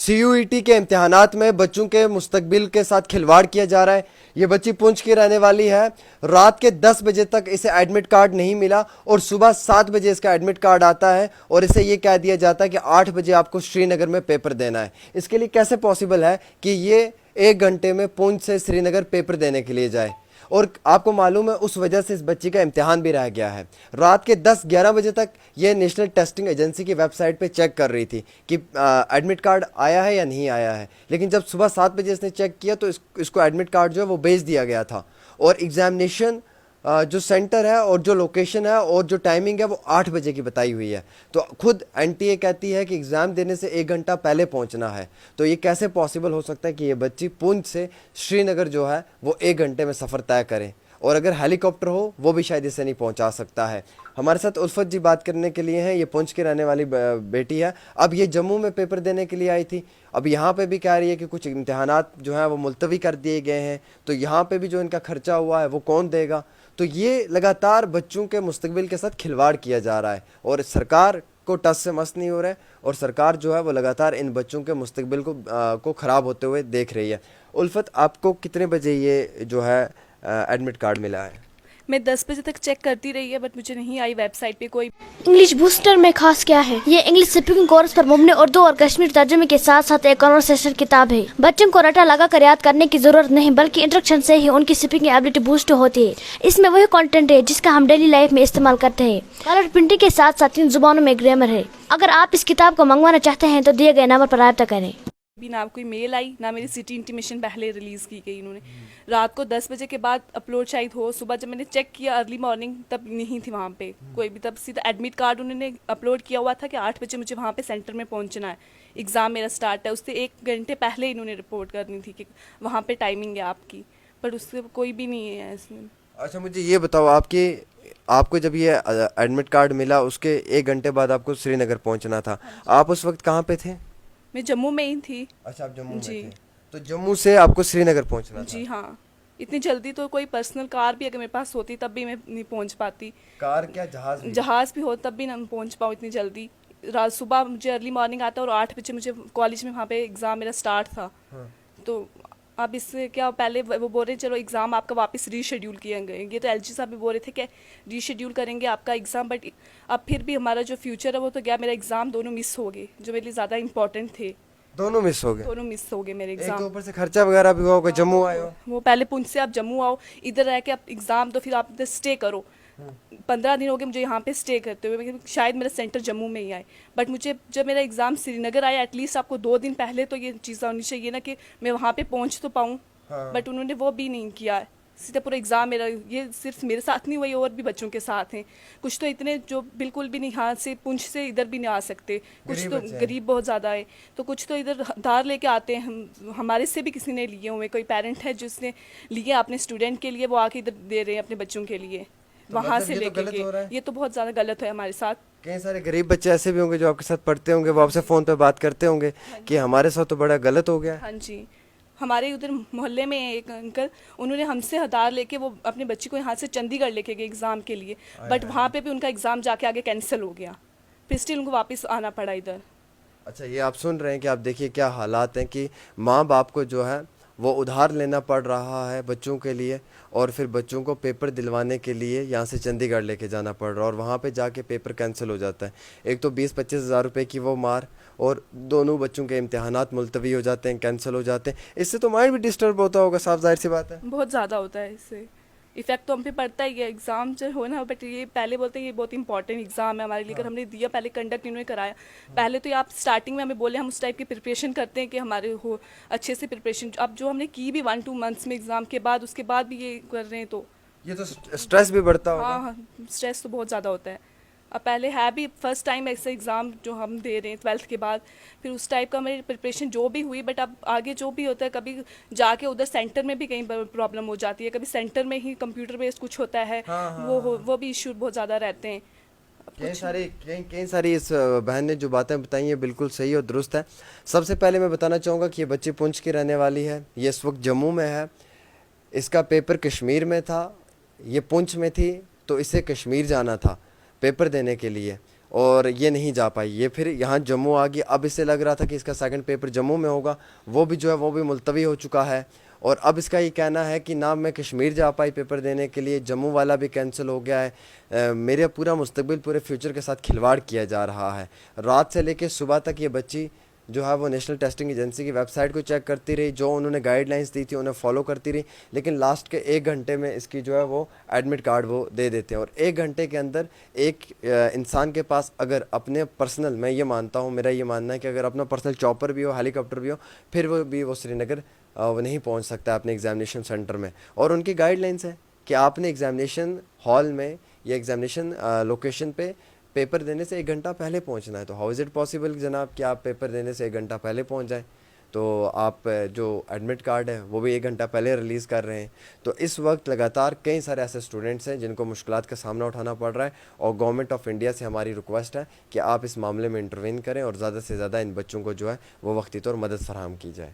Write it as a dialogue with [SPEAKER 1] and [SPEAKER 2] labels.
[SPEAKER 1] CUET के इम्तिहानात में बच्चों के मुस्तकबिल के साथ खिलवाड़ किया जा रहा है। ये बच्ची पुंछ की रहने वाली है। रात के 10 बजे तक इसे एडमिट कार्ड नहीं मिला और सुबह 7 बजे इसका एडमिट कार्ड आता है और इसे ये कह दिया जाता है कि 8 बजे आपको श्रीनगर में पेपर देना है। इसके लिए कैसे पॉसिबल है कि ये 1 घंटे में पुंछ से श्रीनगर पेपर देने के लिए जाए? और आपको मालूम है उस वजह से इस बच्ची का इम्तिहान भी रह गया है। रात के 10-11 बजे तक ये नेशनल टेस्टिंग एजेंसी की वेबसाइट पे चेक कर रही थी कि एडमिट कार्ड आया है या नहीं आया है, लेकिन जब सुबह 7 बजे इसने चेक किया तो इसको एडमिट कार्ड जो है वो भेज दिया गया था। और एग्जामिनेशन जो सेंटर है और जो लोकेशन है और जो टाइमिंग है वो 8 बजे की बताई हुई है। तो खुद एनटीए कहती है कि एग्ज़ाम देने से 1 घंटा पहले पहुंचना है। तो ये कैसे पॉसिबल हो सकता है कि ये बच्ची पुंछ से श्रीनगर जो है वो 1 घंटे में सफ़र तय करे? और अगर हेलीकॉप्टर हो वो भी शायद इसे नहीं पहुंचा सकता है। हमारे साथ उल्फत जी बात करने के लिए हैं। ये पुंछ की रहने वाली बेटी है। अब ये जम्मू में पेपर देने के लिए आई थी। अब यहाँ पे भी कह रही है कि कुछ इम्तिहानात जो हैं वो मुलतवी कर दिए गए हैं, तो यहाँ पे भी जो इनका खर्चा हुआ है वो कौन देगा? तो ये लगातार बच्चों के मुस्तकबिल के साथ खिलवाड़ किया जा रहा है और सरकार को टस से मस नहीं हो रहा है और सरकार जो है वो लगातार इन बच्चों के मुस्तकबिल को ख़राब होते हुए देख रही है। उल्फत, आपको कितने बजे ये जो है एडमिट कार्ड मिला है?
[SPEAKER 2] मैं 10 बजे तक चेक करती रही है बट मुझे नहीं आई वेबसाइट पे कोई।
[SPEAKER 3] इंग्लिश बूस्टर में खास क्या है? ये इंग्लिश स्पीकिंग कोर्स पर मुबनी उर्दू और कश्मीरी तर्जुमे के साथ साथ एक कन्वर्सेशन किताब है। बच्चों को रटा लगा कर याद करने की जरूरत नहीं, बल्कि इंस्ट्रक्शन से ही उनकी स्पीकिंग एबिलिटी बूस्ट होती है। इसमें वही कंटेंट है जिसका हम डेली लाइफ में इस्तेमाल करते हैं। कलर प्रिंटिंग के साथ साथ 3 जुबानों में ग्रामर है। अगर आप इस किताब को मंगवाना चाहते हैं तो दिए गए नंबर पर राब्ता करें।
[SPEAKER 2] भी ना कोई मेल आई ना मेरी सिटी इंटीमेशन पहले रिलीज़ की गई। इन्होंने रात को 10 बजे के बाद अपलोड शायद हो। सुबह जब मैंने चेक किया अर्ली मॉर्निंग तब नहीं थी वहाँ पे कोई भी। तब सीधा एडमिट कार्ड उन्होंने अपलोड किया हुआ था कि 8 बजे मुझे वहाँ पे सेंटर में पहुँचना है, एग्ज़ाम मेरा स्टार्ट है। उससे 1 घंटे पहले इन्होंने रिपोर्ट करनी थी कि वहाँ पर टाइमिंग है आपकी, पर उससे कोई भी नहीं है इसमें।
[SPEAKER 1] अच्छा, मुझे ये बताओ, आपको जब ये एडमिट कार्ड मिला उसके 1 घंटे बाद आपको श्रीनगर पहुंचना था, आप उस वक्त कहाँ पे थे?
[SPEAKER 2] मैं जम्मू में ही थी।
[SPEAKER 1] अच्छा, आप जम्मू में
[SPEAKER 2] जी।
[SPEAKER 1] थे। तो जम्मू से आपको श्रीनगर पहुंचना था?
[SPEAKER 2] जी हाँ। इतनी जल्दी तो कोई पर्सनल कार भी अगर मेरे पास होती तब भी मैं नहीं पहुंच पाती।
[SPEAKER 1] कार क्या, जहाज भी?
[SPEAKER 2] जहाज़ भी हो तब भी ना पहुंच पाऊँ इतनी जल्दी। रात सुबह मुझे अर्ली मॉर्निंग आता और 8 बजे मुझे कॉलेज में वहाँ पे एग्ज़ाम मेरा स्टार्ट था।
[SPEAKER 1] हाँ।
[SPEAKER 2] तो अब इससे क्या, पहले वो बोल रहे चलो एग्ज़ाम आपका वापस रीशेड्यूल किए गए। ये तो एलजी साहब भी बोल रहे थे कि रीशेड्यूल करेंगे आपका एग्ज़ाम, बट अब फिर भी हमारा जो फ्यूचर है वो तो गया। मेरा एग्ज़ाम दोनों मिस हो गए जो मेरे लिए ज़्यादा इंपॉर्टेंट थे।
[SPEAKER 1] दोनों मिस हो गए?
[SPEAKER 2] दोनों मिस हो गए मेरे
[SPEAKER 1] एक
[SPEAKER 2] एग्ज़ाम।
[SPEAKER 1] तो ऊपर से खर्चा वगैरह भी हुआ होगा, जम्मू आए हो।
[SPEAKER 2] वो पहले पुंछ से आप जम्मू आओ, इधर रह के आप एग्ज़ाम दो, फिर आप इधर स्टे करो। 15 दिन हो गए मुझे यहाँ पे स्टे करते हुए, शायद मेरा सेंटर जम्मू में ही आए। बट मुझे जब मेरा एग्ज़ाम श्रीनगर आया, एटलीस्ट आपको 2 दिन पहले तो ये चीज़ होनी चाहिए ना कि मैं वहाँ पे पहुँच तो पाऊँ।
[SPEAKER 1] हाँ।
[SPEAKER 2] बट उन्होंने वो भी नहीं किया। सीधा पूरा एग्ज़ाम मेरा, ये सिर्फ मेरे साथ नहीं हुई और भी बच्चों के साथ हैं। कुछ तो इतने जो बिल्कुल भी नहीं, यहाँ से पुंछ से इधर भी नहीं आ सकते, कुछ
[SPEAKER 1] गरीब
[SPEAKER 2] तो
[SPEAKER 1] बच्चे हैं।
[SPEAKER 2] गरीब बहुत ज़्यादा है। तो कुछ तो इधर धार लेके आते हैं। हमारे से भी किसी ने लिए हुए, कोई पेरेंट है जिसने लिए अपने स्टूडेंट के लिए, वो आके इधर दे रहे हैं अपने बच्चों के लिए,
[SPEAKER 1] तो
[SPEAKER 2] वहाँ
[SPEAKER 1] मतलब
[SPEAKER 2] से
[SPEAKER 1] ये तो
[SPEAKER 2] लेके
[SPEAKER 1] गलत हो रहा है।
[SPEAKER 2] ये तो बहुत ज़्यादा गलत है हमारे साथ।
[SPEAKER 1] कई सारे गरीब बच्चे ऐसे भी होंगे जो आपके साथ पढ़ते होंगे, वो आपसे फ़ोन पे बात करते होंगे कि हमारे साथ तो बड़ा गलत हो गया है।
[SPEAKER 2] हाँ जी। हमारे उधर मोहल्ले में एक अंकल, उन्होंने हमसे हदार लेके वो अपने बच्ची को यहाँ से चंडीगढ़ लेके गए एग्ज़ाम के लिए, बट वहाँ पे भी उनका एग्ज़ाम जाके आगे कैंसिल हो गया, फिर स्टिल उनको वापस आना पड़ा इधर।
[SPEAKER 1] अच्छा, ये आप सुन रहे हैं कि आप देखिए क्या हालात हैं कि माँ बाप को जो है वो उधार लेना पड़ रहा है बच्चों के लिए, और फिर बच्चों को पेपर दिलवाने के लिए यहाँ से चंडीगढ़ लेके जाना पड़ रहा है और वहाँ पे जाके पेपर कैंसिल हो जाता है। एक तो 20-25 हज़ार रुपये की वो मार, और दोनों बच्चों के इम्तिहानात मुलतवी हो जाते हैं, कैंसिल हो जाते हैं। इससे तो माइंड भी डिस्टर्ब होता होगा, साफ जाहिर सी बात है।
[SPEAKER 2] बहुत ज़्यादा होता है इससे, इफेक्ट तो हम पे पड़ता ही है एग्ज़ाम जो हो ना। बट ये पहले बोलते हैं ये बहुत इंपॉर्टेंट एग्ज़ाम है हमारे लिए, अगर हमने दिया, पहले कंडक्ट इन्होंने कराया। पहले तो ये आप स्टार्टिंग में हमें बोले हम उस टाइप की प्रिपरेशन करते हैं कि हमारे हो अच्छे से प्रिपरेशन। अब जो हमने की भी 1-2 मंथ्स में एग्ज़ाम के बाद, उसके बाद भी ये कर रहे हैं, तो
[SPEAKER 1] ये तो स्ट्रेस भी बढ़ता होगा।
[SPEAKER 2] हाँ, स्ट्रेस तो बहुत ज़्यादा होता है। अब पहले है भी फर्स्ट टाइम ऐसा एग्ज़ाम जो हम दे रहे हैं 12th के बाद, फिर उस टाइप का मेरी प्रिपरेशन जो भी हुई। बट अब आगे जो भी होता है, कभी जाके उधर सेंटर में भी कहीं प्रॉब्लम हो जाती है, कभी सेंटर में ही कंप्यूटर बेस्ड कुछ होता है।
[SPEAKER 1] हाँ,
[SPEAKER 2] वो भी इशू बहुत ज़्यादा रहते हैं।
[SPEAKER 1] कई सारी इस बहन ने जो बातें बताई हैं बिल्कुल सही और दुरुस्त है। सबसे पहले मैं बताना चाहूँगा कि ये बच्ची पुंछ की रहने वाली है, ये इस वक्त जम्मू में है। इसका पेपर कश्मीर में था, ये पुंछ में थी, तो इसे कश्मीर जाना था पेपर देने के लिए, और ये नहीं जा पाई। ये फिर यहाँ जम्मू आ गई। अब इसे लग रहा था कि इसका सेकंड पेपर जम्मू में होगा, वो भी जो है वो भी मुलतवी हो चुका है। और अब इसका ये कहना है कि ना मैं कश्मीर जा पाई पेपर देने के लिए, जम्मू वाला भी कैंसिल हो गया है। मेरे पूरा मुस्तकबिल, पूरे फ्यूचर के साथ खिलवाड़ किया जा रहा है। रात से लेकर सुबह तक ये बच्ची जो है वो नेशनल टेस्टिंग एजेंसी की वेबसाइट को चेक करती रही, जो उन्होंने गाइडलाइंस दी थी उन्हें फॉलो करती रही, लेकिन लास्ट के 1 घंटे में इसकी जो है वो एडमिट कार्ड वो दे देते हैं। और 1 घंटे के अंदर एक इंसान के पास अगर अपने पर्सनल, मैं ये मानता हूँ, मेरा ये मानना है कि अगर अपना पर्सनल चॉपर भी हो, हेलीकॉप्टर भी हो, फिर वो श्रीनगर वो नहीं पहुँच सकता अपने एग्जामिनेशन सेंटर में। और उनकी गाइडलाइंस है कि आपने एग्जामिनेशन हॉल में या एग्जामिनेशन लोकेशन पे पेपर देने से 1 घंटा पहले पहुंचना है। तो हाउ इज़ इट पॉसिबल जनाब कि आप पेपर देने से 1 घंटा पहले पहुंच जाएं? तो आप जो एडमिट कार्ड है वो भी 1 घंटा पहले रिलीज़ कर रहे हैं। तो इस वक्त लगातार कई सारे ऐसे स्टूडेंट्स हैं जिनको मुश्किलात का सामना उठाना पड़ रहा है, और गवर्नमेंट ऑफ इंडिया से हमारी रिक्वेस्ट है कि आप इस मामले में इंटरवेन करें और ज़्यादा से ज़्यादा इन बच्चों को जो है वो वक्ती तौर मदद फराहम की जाए।